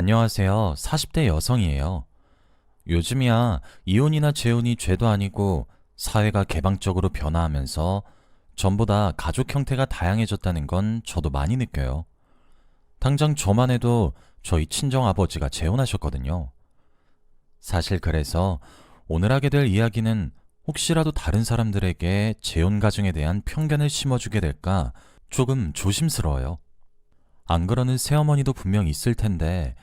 안녕하세요. 40대 여성이에요. 요즘이야 이혼이나 재혼이 죄도 아니고 사회가 개방적으로 변화하면서 전보다 가족 형태가 다양해졌다는 건 저도 많이 느껴요. 당장 저만 해도 저희 친정아버지가 재혼하셨거든요. 사실 그래서 오늘 하게 될 이야기는 혹시라도 다른 사람들에게 재혼 가정에 대한 편견을 심어주게 될까 조금 조심스러워요. 안 그러는 새어머니도 분명 있을 텐데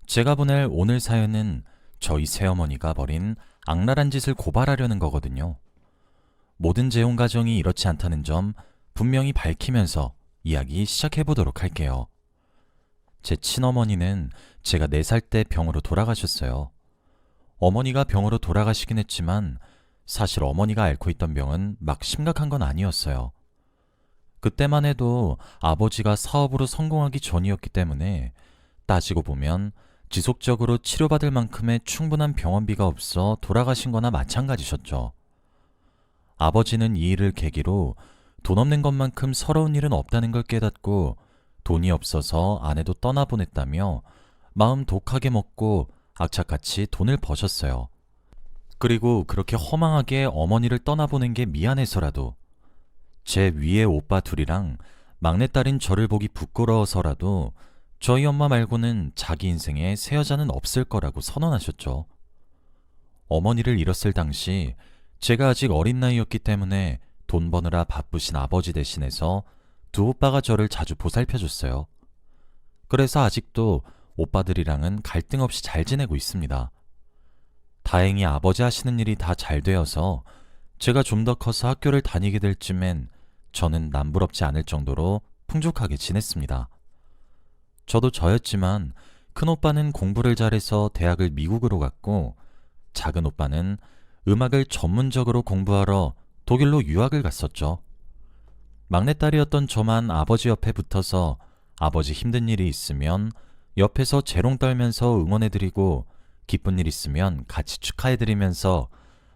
제가 보낼 오늘 사연은 저희 새어머니가 벌인 악랄한 짓을 고발하려는 거거든요. 모든 재혼 가정이 이렇지 않다는 점 분명히 밝히면서 이야기 시작해보도록 할게요. 제 친어머니는 제가 4살 때 병으로 돌아가셨어요. 어머니가 병으로 돌아가시긴 했지만 사실 어머니가 앓고 있던 병은 막 심각한 건 아니었어요. 그때만 해도 아버지가 사업으로 성공하기 전이었기 때문에 따지고 보면 지속적으로 치료받을 만큼의 충분한 병원비가 없어 돌아가신 거나 마찬가지셨죠. 아버지는 이 일을 계기로 돈 없는 것만큼 서러운 일은 없다는 걸 깨닫고 돈이 없어서 아내도 떠나보냈다며 마음 독하게 먹고 악착같이 돈을 버셨어요. 그리고 그렇게 허망하게 어머니를 떠나보낸 게 미안해서라도 제 위에 오빠 둘이랑 막내딸인 저를 보기 부끄러워서라도 저희 엄마 말고는 자기 인생에 새 여자는 없을 거라고 선언하셨죠. 어머니를 잃었을 당시 제가 아직 어린 나이였기 때문에 돈 버느라 바쁘신 아버지 대신해서 두 오빠가 저를 자주 보살펴줬어요. 그래서 아직도 오빠들이랑은 갈등 없이 잘 지내고 있습니다. 다행히 아버지 하시는 일이 다 잘 되어서 제가 좀 더 커서 학교를 다니게 될 쯤엔 저는 남부럽지 않을 정도로 풍족하게 지냈습니다. 저도 저였지만 큰 오빠는 공부를 잘해서 대학을 미국으로 갔고 작은 오빠는 음악을 전문적으로 공부하러 독일로 유학을 갔었죠. 막내딸이었던 저만 아버지 옆에 붙어서 아버지 힘든 일이 있으면 옆에서 재롱 떨면서 응원해드리고 기쁜 일 있으면 같이 축하해드리면서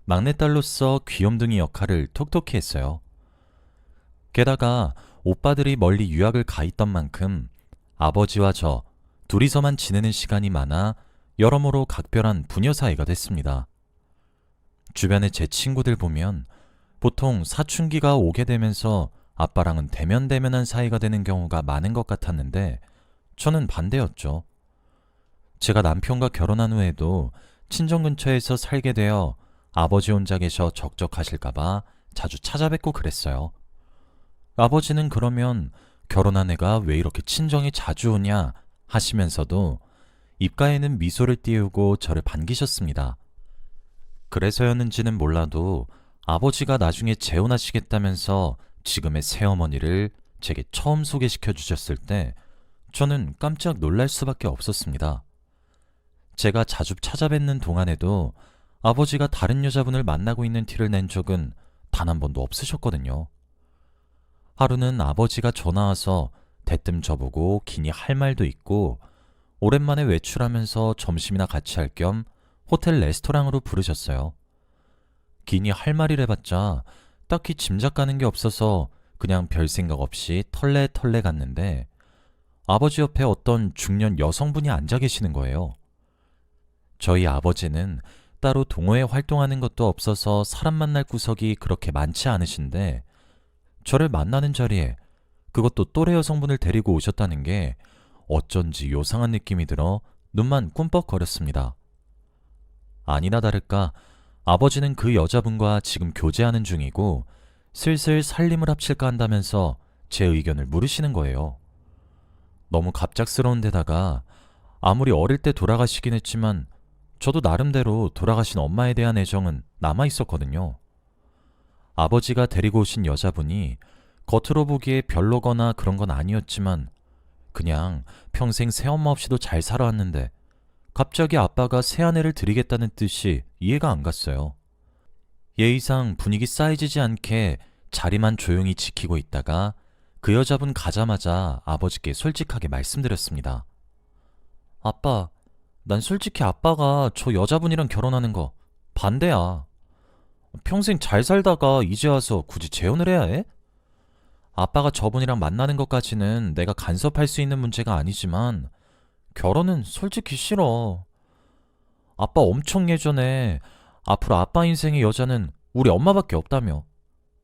막내딸로서 귀염둥이 역할을 톡톡히 했어요. 게다가 오빠들이 멀리 유학을 가 있던 만큼 아버지와 저 둘이서만 지내는 시간이 많아 여러모로 각별한 부녀 사이가 됐습니다. 주변에 제 친구들 보면 보통 사춘기가 오게 되면서 아빠랑은 대면대면한 사이가 되는 경우가 많은 것 같았는데 저는 반대였죠. 제가 남편과 결혼한 후에도 친정 근처에서 살게 되어 아버지 혼자 계셔 적적하실까봐 자주 찾아뵙고 그랬어요. 아버지는 그러면 결혼한 애가 왜 이렇게 친정에 자주 오냐 하시면서도 입가에는 미소를 띄우고 저를 반기셨습니다. 그래서였는지는 몰라도 아버지가 나중에 재혼하시겠다면서 지금의 새어머니를 제게 처음 소개시켜 주셨을 때 저는 깜짝 놀랄 수밖에 없었습니다. 제가 자주 찾아뵙는 동안에도 아버지가 다른 여자분을 만나고 있는 티를 낸 적은 단 한 번도 없으셨거든요. 하루는 아버지가 전화 와서 대뜸 저보고 기니 할 말도 있고 오랜만에 외출하면서 점심이나 같이 할 겸 호텔 레스토랑으로 부르셨어요. 기니 할 말이래봤자 딱히 짐작 가는 게 없어서 그냥 별 생각 없이 털레털레 갔는데 아버지 옆에 어떤 중년 여성분이 앉아 계시는 거예요. 저희 아버지는 따로 동호회 활동하는 것도 없어서 사람 만날 구석이 그렇게 많지 않으신데 저를 만나는 자리에 그것도 또래 여성분을 데리고 오셨다는 게 어쩐지 요상한 느낌이 들어 눈만 꿈뻑거렸습니다. 아니나 다를까 아버지는 그 여자분과 지금 교제하는 중이고 슬슬 살림을 합칠까 한다면서 제 의견을 물으시는 거예요. 너무 갑작스러운 데다가 아무리 어릴 때 돌아가시긴 했지만 저도 나름대로 돌아가신 엄마에 대한 애정은 남아있었거든요. 아버지가 데리고 오신 여자분이 겉으로 보기에 별로거나 그런 건 아니었지만 그냥 평생 새엄마 없이도 잘 살아왔는데 갑자기 아빠가 새아내를 드리겠다는 뜻이 이해가 안 갔어요. 예의상 분위기 쌓이지지 않게 자리만 조용히 지키고 있다가 그 여자분 가자마자 아버지께 솔직하게 말씀드렸습니다. 아빠, 난 솔직히 아빠가 저 여자분이랑 결혼하는 거 반대야. 평생 잘 살다가 이제 와서 굳이 재혼을 해야 해? 아빠가 저분이랑 만나는 것까지는 내가 간섭할 수 있는 문제가 아니지만 결혼은 솔직히 싫어. 아빠 엄청 예전에 앞으로 아빠 인생의 여자는 우리 엄마밖에 없다며.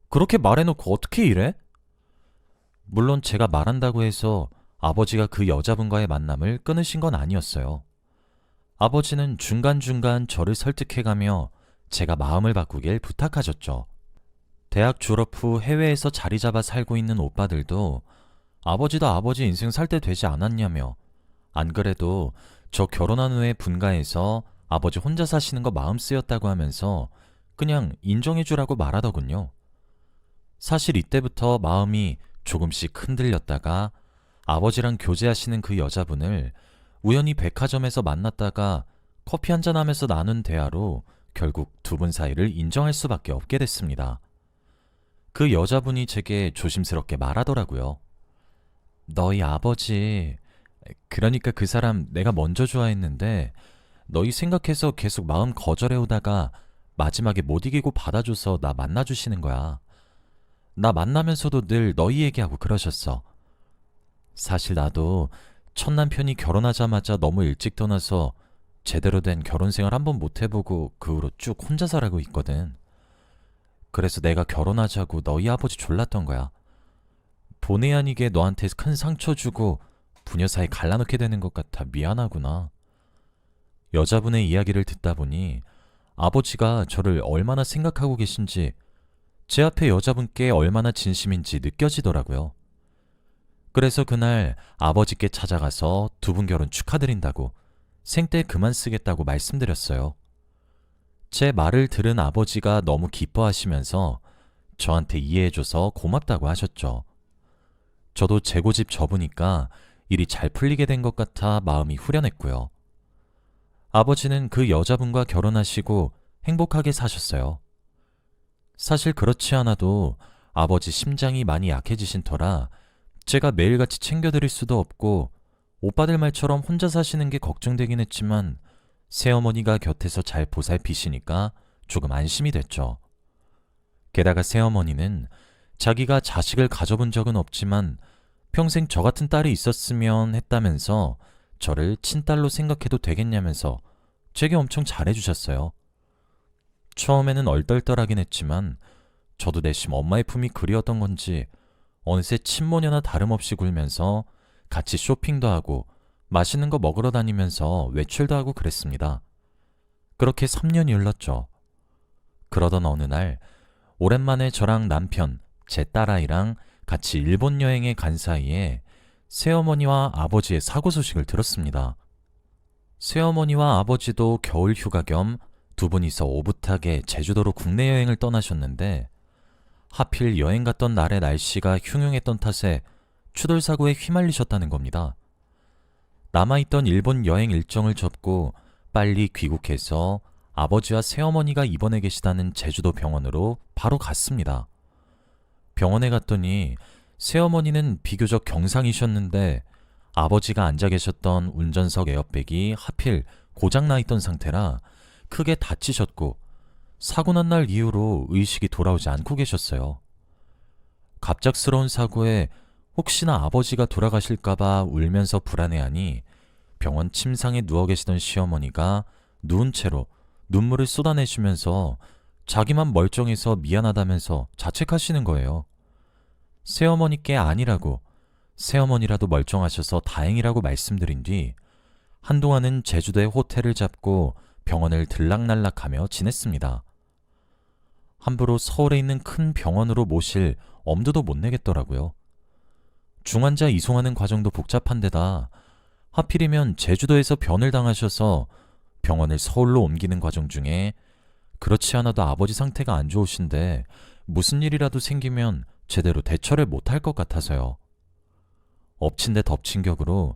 그렇게 말해놓고 어떻게 이래? 물론 제가 말한다고 해서 아버지가 그 여자분과의 만남을 끊으신 건 아니었어요. 아버지는 중간중간 저를 설득해가며 제가 마음을 바꾸길 부탁하셨죠. 대학 졸업 후 해외에서 자리 잡아 살고 있는 오빠들도 아버지도 아버지 인생 살 때 되지 않았냐며, 안 그래도 저 결혼한 후에 분가해서 아버지 혼자 사시는 거 마음 쓰였다고 하면서 그냥 인정해주라고 말하더군요. 사실 이때부터 마음이 조금씩 흔들렸다가 아버지랑 교제하시는 그 여자분을 우연히 백화점에서 만났다가 커피 한잔 하면서 나눈 대화로 결국 두 분 사이를 인정할 수밖에 없게 됐습니다. 그 여자분이 제게 조심스럽게 말하더라고요. 너희 아버지, 그러니까 그 사람 내가 먼저 좋아했는데 너희 생각해서 계속 마음 거절해오다가 마지막에 못 이기고 받아줘서 나 만나주시는 거야. 나 만나면서도 늘 너희 얘기하고 그러셨어. 사실 나도 첫 남편이 결혼하자마자 너무 일찍 떠나서 제대로 된 결혼 생활 한번 못 해보고 그 후로 쭉 혼자 살아가고 있거든. 그래서 내가 결혼하자고 너희 아버지 졸랐던 거야. 본의 아니게 너한테 큰 상처 주고 부녀 사이 갈라놓게 되는 것 같아 미안하구나. 여자분의 이야기를 듣다 보니 아버지가 저를 얼마나 생각하고 계신지, 제 앞에 여자분께 얼마나 진심인지 느껴지더라고요. 그래서 그날 아버지께 찾아가서 두 분 결혼 축하드린다고 생떼 그만 쓰겠다고 말씀드렸어요. 제 말을 들은 아버지가 너무 기뻐하시면서 저한테 이해해줘서 고맙다고 하셨죠. 저도 재고집 접으니까 일이 잘 풀리게 된 것 같아 마음이 후련했고요. 아버지는 그 여자분과 결혼하시고 행복하게 사셨어요. 사실 그렇지 않아도 아버지 심장이 많이 약해지신 터라 제가 매일같이 챙겨드릴 수도 없고 오빠들 말처럼 혼자 사시는 게 걱정되긴 했지만 새어머니가 곁에서 잘 보살피시니까 조금 안심이 됐죠. 게다가 새어머니는 자기가 자식을 가져본 적은 없지만 평생 저 같은 딸이 있었으면 했다면서 저를 친딸로 생각해도 되겠냐면서 제게 엄청 잘해주셨어요. 처음에는 얼떨떨하긴 했지만 저도 내심 엄마의 품이 그리웠던 건지 어느새 친모녀나 다름없이 굴면서 같이 쇼핑도 하고 맛있는 거 먹으러 다니면서 외출도 하고 그랬습니다. 그렇게 3년이 흘렀죠. 그러던 어느 날 오랜만에 저랑 남편, 제 딸아이랑 같이 일본 여행에 간 사이에 새어머니와 아버지의 사고 소식을 들었습니다. 새어머니와 아버지도 겨울 휴가 겸 두 분이서 오붓하게 제주도로 국내 여행을 떠나셨는데 하필 여행 갔던 날의 날씨가 흉흉했던 탓에 추돌사고에 휘말리셨다는 겁니다. 남아있던 일본 여행 일정을 접고 빨리 귀국해서 아버지와 새어머니가 입원해 계시다는 제주도 병원으로 바로 갔습니다. 병원에 갔더니 새어머니는 비교적 경상이셨는데 아버지가 앉아 계셨던 운전석 에어백이 하필 고장나 있던 상태라 크게 다치셨고 사고 난 날 이후로 의식이 돌아오지 않고 계셨어요. 갑작스러운 사고에 혹시나 아버지가 돌아가실까봐 울면서 불안해하니 병원 침상에 누워 계시던 시어머니가 누운 채로 눈물을 쏟아내시면서 자기만 멀쩡해서 미안하다면서 자책하시는 거예요. 새어머니께 아니라고, 새어머니라도 멀쩡하셔서 다행이라고 말씀드린 뒤 한동안은 제주도에 호텔을 잡고 병원을 들락날락하며 지냈습니다. 함부로 서울에 있는 큰 병원으로 모실 엄두도 못 내겠더라고요. 중환자 이송하는 과정도 복잡한 데다 하필이면 제주도에서 변을 당하셔서 병원을 서울로 옮기는 과정 중에 그렇지 않아도 아버지 상태가 안 좋으신데 무슨 일이라도 생기면 제대로 대처를 못할 것 같아서요. 엎친 데 덮친 격으로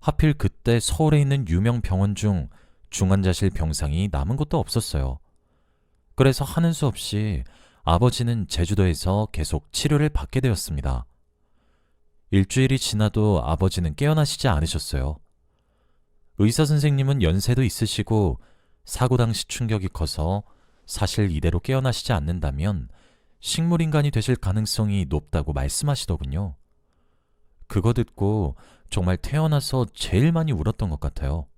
하필 그때 서울에 있는 유명 병원 중 중환자실 병상이 남은 곳도 없었어요. 그래서 하는 수 없이 아버지는 제주도에서 계속 치료를 받게 되었습니다. 일주일이 지나도 아버지는 깨어나시지 않으셨어요. 의사 선생님은 연세도 있으시고 사고 당시 충격이 커서 사실 이대로 깨어나시지 않는다면 식물인간이 되실 가능성이 높다고 말씀하시더군요. 그거 듣고 정말 태어나서 제일 많이 울었던 것 같아요.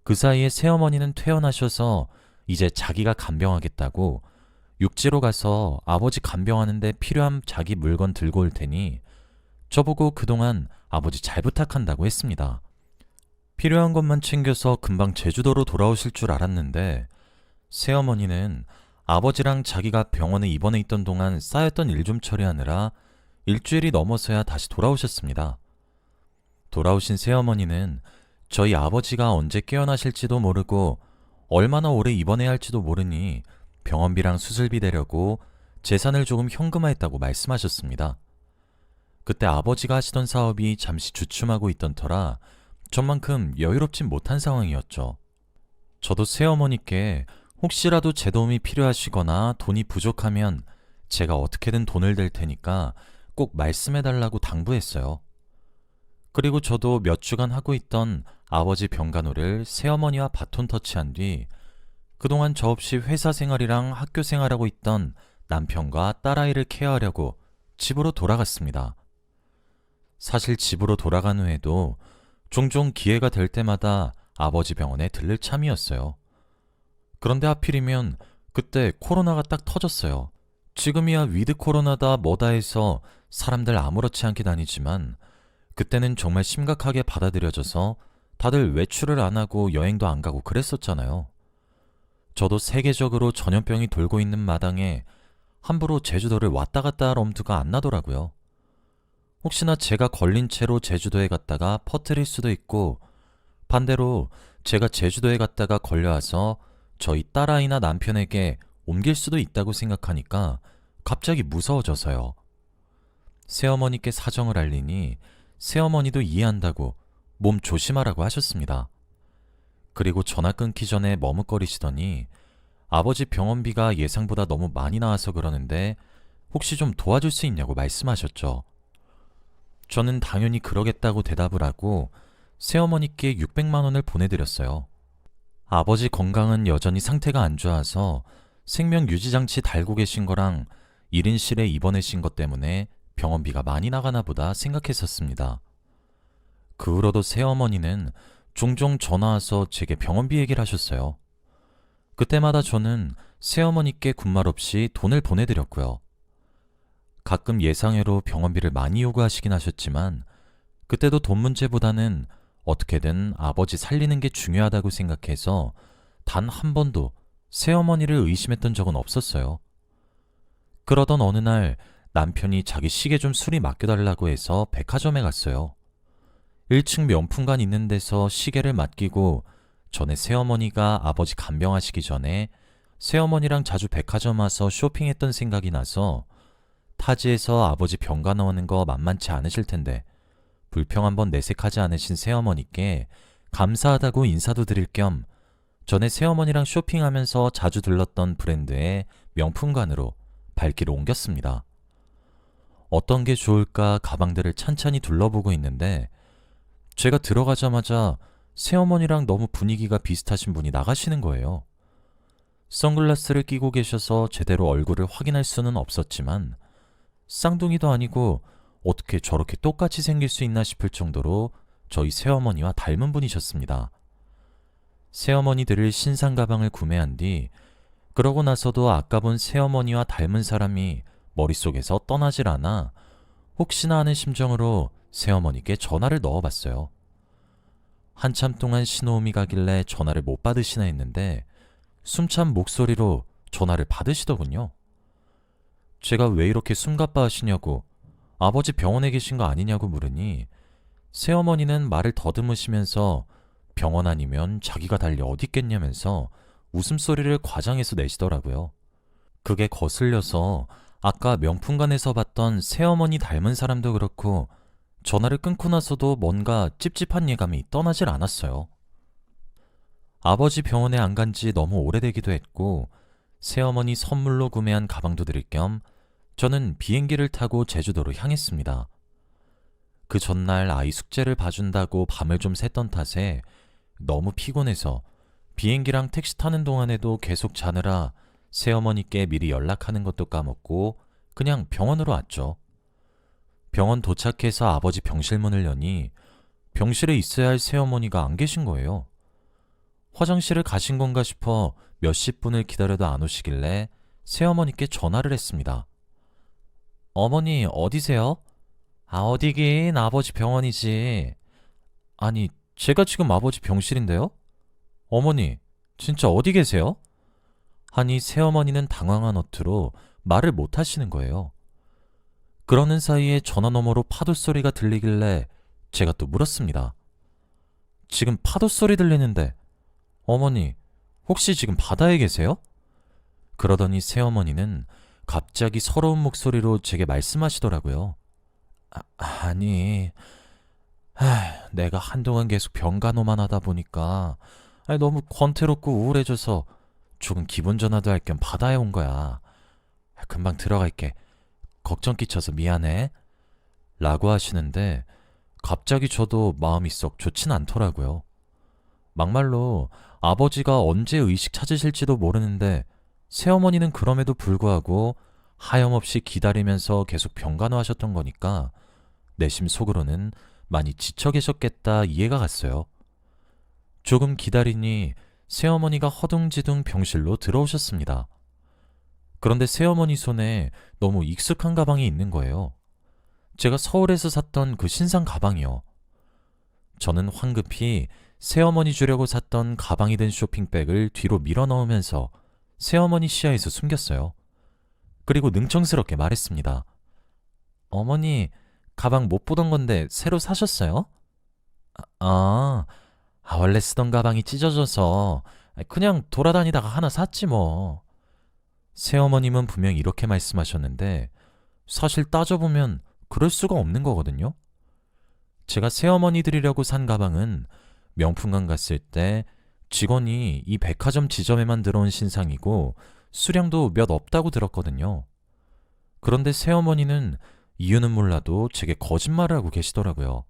그 사이에 새어머니는 퇴원하셔서 이제 자기가 간병하겠다고 육지로 가서 아버지 간병하는데 필요한 자기 물건 들고 올 테니 저보고 그동안 아버지 잘 부탁한다고 했습니다. 필요한 것만 챙겨서 금방 제주도로 돌아오실 줄 알았는데 새어머니는 아버지랑 자기가 병원에 입원해 있던 동안 쌓였던 일 좀 처리하느라 일주일이 넘어서야 다시 돌아오셨습니다. 돌아오신 새어머니는 저희 아버지가 언제 깨어나실지도 모르고 얼마나 오래 입원해야 할지도 모르니 병원비랑 수술비 대려고 재산을 조금 현금화했다고 말씀하셨습니다. 그때 아버지가 하시던 사업이 잠시 주춤하고 있던 터라 전만큼 여유롭진 못한 상황이었죠. 저도 새어머니께 혹시라도 제 도움이 필요하시거나 돈이 부족하면 제가 어떻게든 돈을 댈 테니까 꼭 말씀해달라고 당부했어요. 그리고 저도 몇 주간 하고 있던 아버지 병간호를 새어머니와 바톤 터치한 뒤 그동안 저 없이 회사 생활이랑 학교 생활하고 있던 남편과 딸아이를 케어하려고 집으로 돌아갔습니다. 사실 집으로 돌아간 후에도 종종 기회가 될 때마다 아버지 병원에 들를 참이었어요. 그런데 하필이면 그때 코로나가 딱 터졌어요. 지금이야 위드 코로나다 뭐다 해서 사람들 아무렇지 않게 다니지만 그때는 정말 심각하게 받아들여져서 다들 외출을 안 하고 여행도 안 가고 그랬었잖아요. 저도 세계적으로 전염병이 돌고 있는 마당에 함부로 제주도를 왔다 갔다 할 엄두가 안 나더라고요. 혹시나 제가 걸린 채로 제주도에 갔다가 퍼뜨릴 수도 있고 반대로 제가 제주도에 갔다가 걸려와서 저희 딸아이나 남편에게 옮길 수도 있다고 생각하니까 갑자기 무서워져서요. 새어머니께 사정을 알리니 새어머니도 이해한다고 몸 조심하라고 하셨습니다. 그리고 전화 끊기 전에 머뭇거리시더니 아버지 병원비가 예상보다 너무 많이 나와서 그러는데 혹시 좀 도와줄 수 있냐고 말씀하셨죠. 저는 당연히 그러겠다고 대답을 하고 새어머니께 600만 원을 보내드렸어요. 아버지 건강은 여전히 상태가 안 좋아서 생명유지장치 달고 계신 거랑 1인실에 입원하신 것 때문에 병원비가 많이 나가나 보다 생각했었습니다. 그 후로도 새어머니는 종종 전화와서 제게 병원비 얘기를 하셨어요. 그때마다 저는 새어머니께 군말 없이 돈을 보내드렸고요. 가끔 예상외로 병원비를 많이 요구하시긴 하셨지만 그때도 돈 문제보다는 어떻게든 아버지 살리는 게 중요하다고 생각해서 단 한 번도 새어머니를 의심했던 적은 없었어요. 그러던 어느 날 남편이 자기 시계 좀 수리 맡겨달라고 해서 백화점에 갔어요. 1층 명품관 있는 데서 시계를 맡기고 전에 새어머니가 아버지 간병하시기 전에 새어머니랑 자주 백화점 와서 쇼핑했던 생각이 나서 타지에서 아버지 병간 오는 거 만만치 않으실 텐데 불평 한번 내색하지 않으신 새어머니께 감사하다고 인사도 드릴 겸 전에 새어머니랑 쇼핑하면서 자주 들렀던 브랜드의 명품관으로 발길을 옮겼습니다. 어떤 게 좋을까 가방들을 찬찬히 둘러보고 있는데 제가 들어가자마자 새어머니랑 너무 분위기가 비슷하신 분이 나가시는 거예요. 선글라스를 끼고 계셔서 제대로 얼굴을 확인할 수는 없었지만 쌍둥이도 아니고 어떻게 저렇게 똑같이 생길 수 있나 싶을 정도로 저희 새어머니와 닮은 분이셨습니다. 새어머니 들을 신상 가방을 구매한 뒤 그러고 나서도 아까 본 새어머니와 닮은 사람이 머릿속에서 떠나질 않아 혹시나 하는 심정으로 새어머니께 전화를 넣어봤어요. 한참 동안 신호음이 가길래 전화를 못 받으시나 했는데 숨찬 목소리로 전화를 받으시더군요. 제가 왜 이렇게 숨가빠 하시냐고 아버지 병원에 계신 거 아니냐고 물으니 새어머니는 말을 더듬으시면서 병원 아니면 자기가 달리 어디 있겠냐면서 웃음소리를 과장해서 내시더라고요. 그게 거슬려서 아까 명품관에서 봤던 새어머니 닮은 사람도 그렇고 전화를 끊고 나서도 뭔가 찝찝한 예감이 떠나질 않았어요. 아버지 병원에 안 간지 너무 오래되기도 했고 새어머니 선물로 구매한 가방도 드릴 겸 저는 비행기를 타고 제주도로 향했습니다. 그 전날 아이 숙제를 봐준다고 밤을 좀 샜던 탓에 너무 피곤해서 비행기랑 택시 타는 동안에도 계속 자느라 새어머니께 미리 연락하는 것도 까먹고 그냥 병원으로 왔죠. 병원 도착해서 아버지 병실 문을 여니 병실에 있어야 할 새어머니가 안 계신 거예요. 화장실을 가신 건가 싶어 몇십 분을 기다려도 안 오시길래 새어머니께 전화를 했습니다. 어머니, 어디세요? 어디긴 아버지 병원이지. 아니, 제가 지금 아버지 병실인데요? 어머니, 진짜 어디 계세요? 하니 새어머니는 당황한 어투로 말을 못 하시는 거예요. 그러는 사이에 전화 너머로 파도 소리가 들리길래 제가 또 물었습니다. 지금 파도 소리 들리는데 어머니, 혹시 지금 바다에 계세요? 그러더니 새어머니는 갑자기 서러운 목소리로 제게 말씀하시더라고요. 아니, 내가 한동안 계속 병간호만 하다 보니까 너무 권태롭고 우울해져서 조금 기분 전환도 할 겸 바다에 온 거야. 금방 들어갈게. 걱정 끼쳐서 미안해. 라고 하시는데 갑자기 저도 마음이 썩 좋진 않더라고요. 막말로 아버지가 언제 의식 찾으실지도 모르는데 새어머니는 그럼에도 불구하고 하염없이 기다리면서 계속 병간호 하셨던 거니까 내심 속으로는 많이 지쳐 계셨겠다 이해가 갔어요. 조금 기다리니 새어머니가 허둥지둥 병실로 들어오셨습니다. 그런데 새어머니 손에 너무 익숙한 가방이 있는 거예요. 제가 서울에서 샀던 그 신상 가방이요. 저는 황급히 새어머니 주려고 샀던 가방이 든 쇼핑백을 뒤로 밀어 넣으면서 새어머니 시야에서 숨겼어요. 그리고 능청스럽게 말했습니다. 어머니, 가방 못 보던 건데 새로 사셨어요? 원래 쓰던 가방이 찢어져서 그냥 돌아다니다가 하나 샀지 뭐. 새어머님은 분명 이렇게 말씀하셨는데 사실 따져보면 그럴 수가 없는 거거든요. 제가 새어머니 드리려고 산 가방은 명품관 갔을 때 직원이 이 백화점 지점에만 들어온 신상이고 수량도 몇 없다고 들었거든요. 그런데 새어머니는 이유는 몰라도 제게 거짓말을 하고 계시더라고요.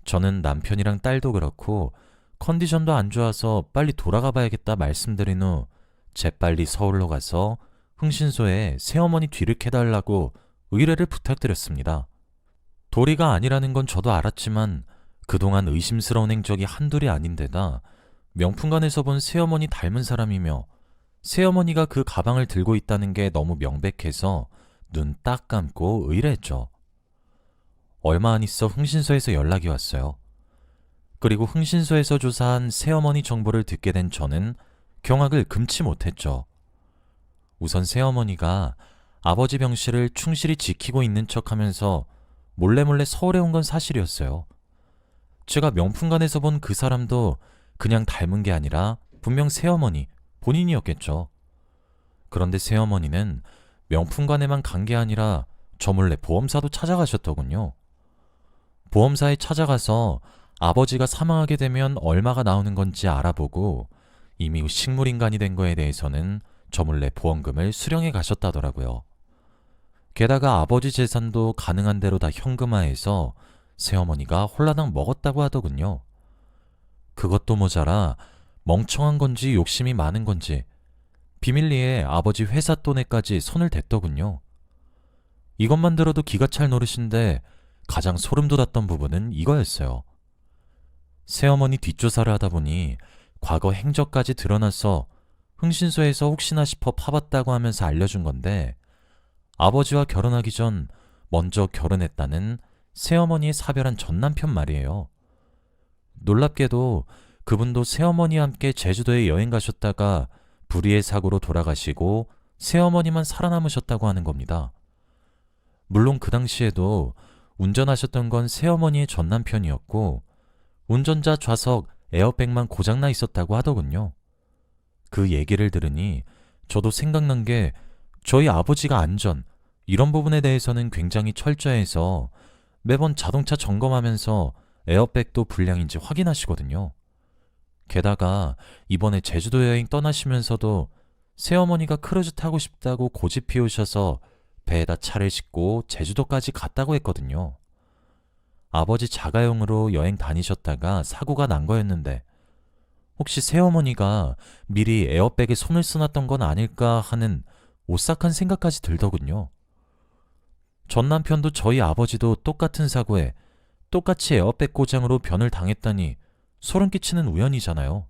저는 남편이랑 딸도 그렇고 컨디션도 안 좋아서 빨리 돌아가 봐야겠다 말씀드린 후 재빨리 서울로 가서 흥신소에 새어머니 뒤를 캐달라고 의뢰를 부탁드렸습니다. 도리가 아니라는 건 저도 알았지만 그동안 의심스러운 행적이 한둘이 아닌데다 명품관에서 본 새어머니 닮은 사람이며 새어머니가 그 가방을 들고 있다는 게 너무 명백해서 눈 딱 감고 의뢰했죠. 얼마 안 있어 흥신소에서 연락이 왔어요. 그리고 흥신소에서 조사한 새어머니 정보를 듣게 된 저는 경악을 금치 못했죠. 우선 새어머니가 아버지 병실을 충실히 지키고 있는 척하면서 몰래 서울에 온 건 사실이었어요. 제가 명품관에서 본 그 사람도 그냥 닮은 게 아니라 분명 새어머니 본인이었겠죠. 그런데 새어머니는 명품관에만 간 게 아니라 저 몰래 보험사도 찾아가셨더군요. 보험사에 찾아가서 아버지가 사망하게 되면 얼마가 나오는 건지 알아보고 이미 식물인간이 된 거에 대해서는 저 몰래 보험금을 수령해 가셨다더라고요. 게다가 아버지 재산도 가능한 대로 다 현금화해서 새어머니가 홀라당 먹었다고 하더군요. 그것도 모자라 멍청한 건지 욕심이 많은 건지 비밀리에 아버지 회사 돈에까지 손을 댔더군요. 이것만 들어도 기가 찰 노릇인데 가장 소름 돋았던 부분은 이거였어요. 새어머니 뒷조사를 하다 보니 과거 행적까지 드러나서 흥신소에서 혹시나 싶어 파봤다고 하면서 알려준 건데 아버지와 결혼하기 전 먼저 결혼했다는 새어머니의 사별한 전남편 말이에요. 놀랍게도 그분도 새어머니와 함께 제주도에 여행 가셨다가 불의의 사고로 돌아가시고 새어머니만 살아남으셨다고 하는 겁니다. 물론 그 당시에도 운전하셨던 건 새어머니의 전남편이었고 운전자 좌석 에어백만 고장나 있었다고 하더군요. 그 얘기를 들으니 저도 생각난 게 저희 아버지가 안전, 이런 부분에 대해서는 굉장히 철저해서 매번 자동차 점검하면서 에어백도 불량인지 확인하시거든요. 게다가 이번에 제주도 여행 떠나시면서도 새어머니가 크루즈 타고 싶다고 고집 피우셔서 배에다 차를 싣고 제주도까지 갔다고 했거든요. 아버지 자가용으로 여행 다니셨다가 사고가 난 거였는데 혹시 새어머니가 미리 에어백에 손을 써놨던 건 아닐까 하는 오싹한 생각까지 들더군요. 전 남편도 저희 아버지도 똑같은 사고에 똑같이 에어백 고장으로 변을 당했다니 소름 끼치는 우연이잖아요.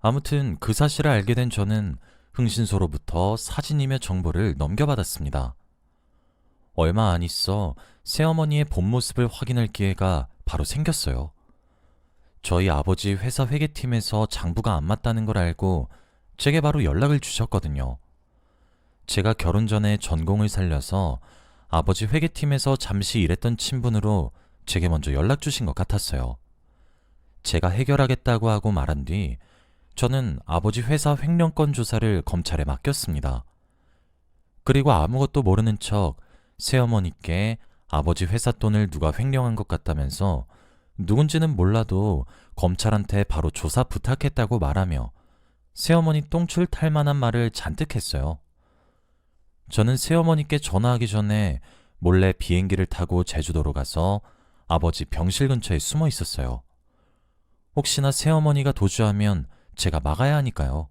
아무튼 그 사실을 알게 된 저는 흥신소로부터 사진이며 정보를 넘겨받았습니다. 얼마 안 있어 새어머니의 본 모습을 확인할 기회가 바로 생겼어요. 저희 아버지 회사 회계팀에서 장부가 안 맞다는 걸 알고 제게 바로 연락을 주셨거든요. 제가 결혼 전에 전공을 살려서 아버지 회계팀에서 잠시 일했던 친분으로 제게 먼저 연락 주신 것 같았어요. 제가 해결하겠다고 하고 말한 뒤 저는 아버지 회사 횡령건 조사를 검찰에 맡겼습니다. 그리고 아무것도 모르는 척 새어머니께 아버지 회사 돈을 누가 횡령한 것 같다면서 누군지는 몰라도 검찰한테 바로 조사 부탁했다고 말하며 새어머니 똥줄 탈 만한 말을 잔뜩 했어요. 저는 새어머니께 전화하기 전에 몰래 비행기를 타고 제주도로 가서 아버지 병실 근처에 숨어 있었어요. 혹시나 새어머니가 도주하면 제가 막아야 하니까요.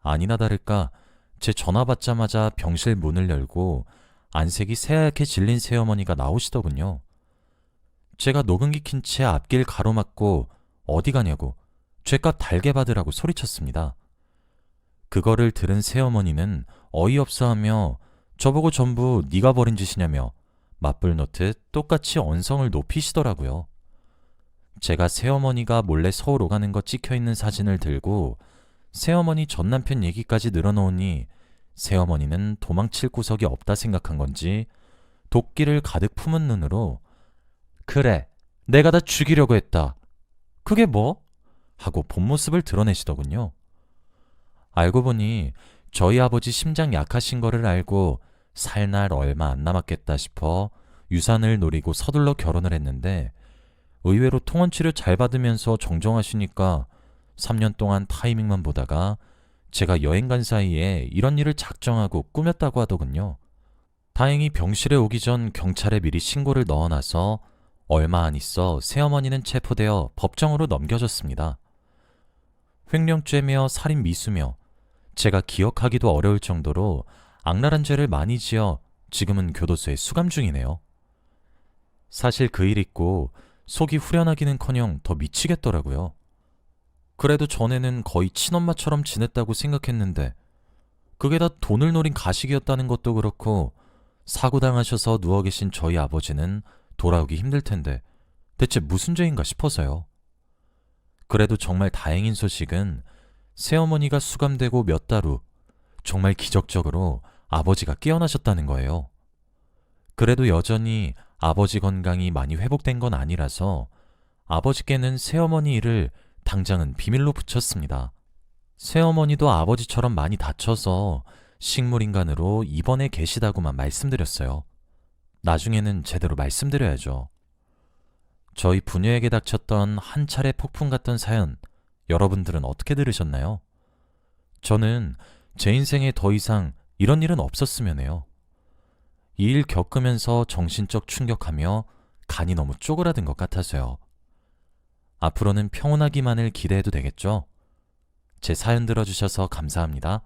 아니나 다를까 제 전화 받자마자 병실 문을 열고 안색이 새하얗게 질린 새어머니가 나오시더군요. 제가 녹음기 킨 채 앞길 가로막고 어디 가냐고 죗값 달게 받으라고 소리쳤습니다. 그거를 들은 새어머니는 어이없어하며 저보고 전부 네가 벌인 짓이냐며 맞불 놓듯 똑같이 언성을 높이시더라고요. 제가 새어머니가 몰래 서울 오가는 거 찍혀있는 사진을 들고 새어머니 전 남편 얘기까지 늘어놓으니 새어머니는 도망칠 구석이 없다 생각한 건지 도끼를 가득 품은 눈으로 그래, 내가 다 죽이려고 했다. 그게 뭐? 하고 본 모습을 드러내시더군요. 알고 보니 저희 아버지 심장 약하신 거를 알고 살 날 얼마 안 남았겠다 싶어 유산을 노리고 서둘러 결혼을 했는데 의외로 통원치료 잘 받으면서 정정하시니까 3년 동안 타이밍만 보다가 제가 여행 간 사이에 이런 일을 작정하고 꾸몄다고 하더군요. 다행히 병실에 오기 전 경찰에 미리 신고를 넣어놔서 얼마 안 있어 새어머니는 체포되어 법정으로 넘겨졌습니다. 횡령죄며 살인 미수며 제가 기억하기도 어려울 정도로 악랄한 죄를 많이 지어 지금은 교도소에 수감 중이네요. 사실 그 일 있고 속이 후련하기는커녕 더 미치겠더라고요. 그래도 전에는 거의 친엄마처럼 지냈다고 생각했는데 그게 다 돈을 노린 가식이었다는 것도 그렇고 사고 당하셔서 누워 계신 저희 아버지는 돌아오기 힘들 텐데 대체 무슨 죄인가 싶어서요. 그래도 정말 다행인 소식은 새어머니가 수감되고 몇 달 후 정말 기적적으로 아버지가 깨어나셨다는 거예요. 그래도 여전히 아버지 건강이 많이 회복된 건 아니라서 아버지께는 새어머니 일을 당장은 비밀로 붙였습니다. 새어머니도 아버지처럼 많이 다쳐서 식물인간으로 입원해 계시다고만 말씀드렸어요. 나중에는 제대로 말씀드려야죠. 저희 부녀에게 닥쳤던 한 차례 폭풍 같던 사연, 여러분들은 어떻게 들으셨나요? 저는 제 인생에 더 이상 이런 일은 없었으면 해요. 이 일 겪으면서 정신적 충격하며 간이 너무 쪼그라든 것 같아서요. 앞으로는 평온하기만을 기대해도 되겠죠? 제 사연 들어주셔서 감사합니다.